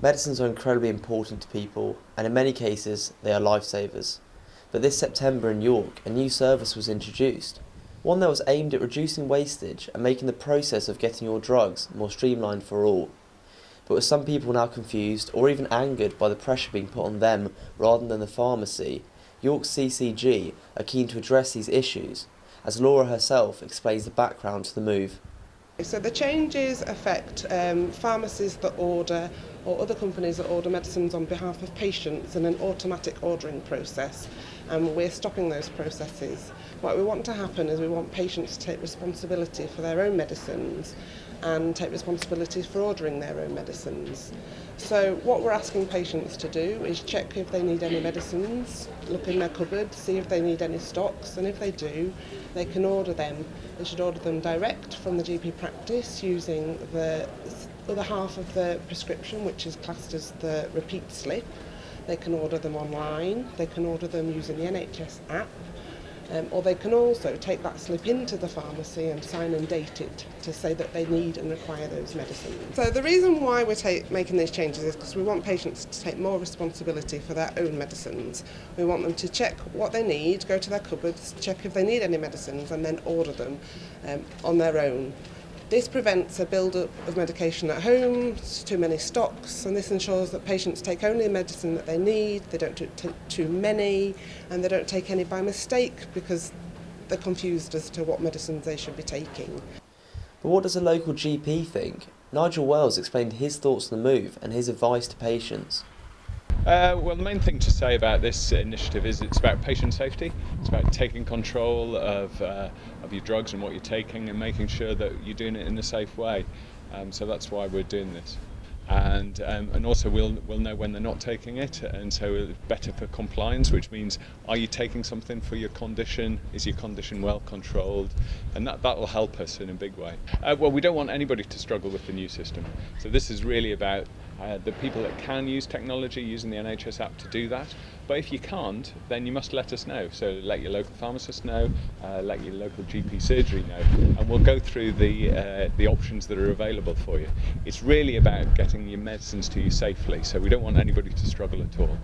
Medicines are incredibly important to people, and in many cases they are lifesavers. But this September in York, a new service was introduced, one that was aimed at reducing wastage and making the process of getting your drugs more streamlined for all. But with some people now confused or even angered by the pressure being put on them rather than the pharmacy, York's CCG are keen to address these issues, as Laura herself explains the background to the move. So the changes affect pharmacies that order or other companies that order medicines on behalf of patients in an automatic ordering process, and we're stopping those processes. What we want to happen is we want patients to take responsibility for their own medicines and take responsibility for ordering their own medicines. So what we're asking patients to do is check if they need any medicines, look in their cupboard, see if they need any stocks, and if they do, they can order them. They should order them direct from the GP practice using the other half of the prescription, which is classed as the repeat slip. They can order them online, they can order them using the NHS app, or they can also take that slip into the pharmacy and sign and date it to say that they need and require those medicines. So the reason why we're making these changes is because we want patients to take more responsibility for their own medicines. We want them to check what they need, go to their cupboards, check if they need any medicines, and then order them on their own. This prevents a build-up of medication at home, too many stocks, and this ensures that patients take only the medicine that they need, they don't take too many, and they don't take any by mistake because they're confused as to what medicines they should be taking. But what does a local GP think? Nigel Wells explained his thoughts on the move and his advice to patients. Well, the main thing to say about this initiative is it's about patient safety. It's about taking control of your drugs and what you're taking and making sure that you're doing it in a safe way. So that's why we're doing this. And also we'll know when they're not taking it, and so it's better for compliance, which means, are you taking something for your condition? Is your condition well controlled? And that will help us in a big way. Well, we don't want anybody to struggle with the new system. So this is really about the people that can use technology, using the NHS app to do that. But if you can't, then you must let us know. So let your local pharmacist know, let your local GP surgery know, and we'll go through the options that are available for you. It's really about getting your medicines to you safely, so we don't want anybody to struggle at all.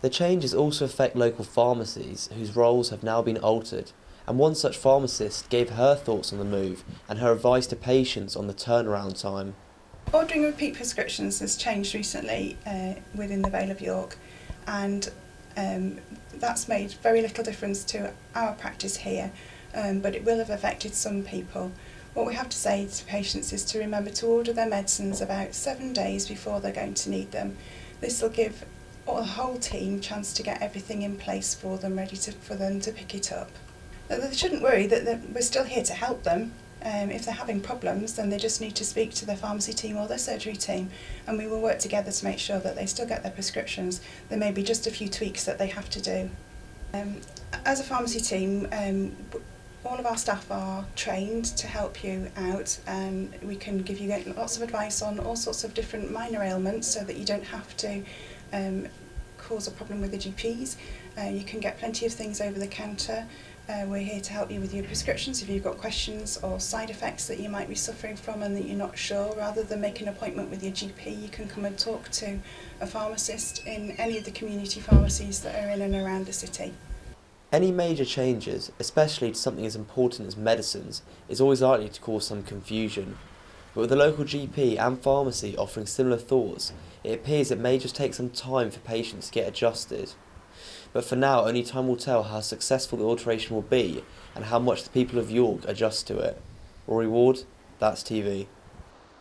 The changes also affect local pharmacies, whose roles have now been altered, and one such pharmacist gave her thoughts on the move and her advice to patients on the turnaround time. Ordering repeat prescriptions has changed recently within the Vale of York, and that's made very little difference to our practice here, but it will have affected some people. What we have to say to patients is to remember to order their medicines about 7 days before they're going to need them. This will give the whole team a chance to get everything in place for them, ready for them to pick it up. They shouldn't worry that we're still here to help them. If they're having problems, then they just need to speak to their pharmacy team or their surgery team, and we will work together to make sure that they still get their prescriptions. There may be just a few tweaks that they have to do. As a pharmacy team, all of our staff are trained to help you out, and we can give you lots of advice on all sorts of different minor ailments so that you don't have to cause a problem with the GPs. You can get plenty of things over the counter. We're here to help you with your prescriptions if you've got questions or side effects that you might be suffering from and that you're not sure. Rather than make an appointment with your GP, you can come and talk to a pharmacist in any of the community pharmacies that are in and around the city. Any major changes, especially to something as important as medicines, is always likely to cause some confusion. But with the local GP and pharmacy offering similar thoughts, it appears it may just take some time for patients to get adjusted. But for now, only time will tell how successful the alteration will be and how much the people of York adjust to it. Rory Ward, That's TV.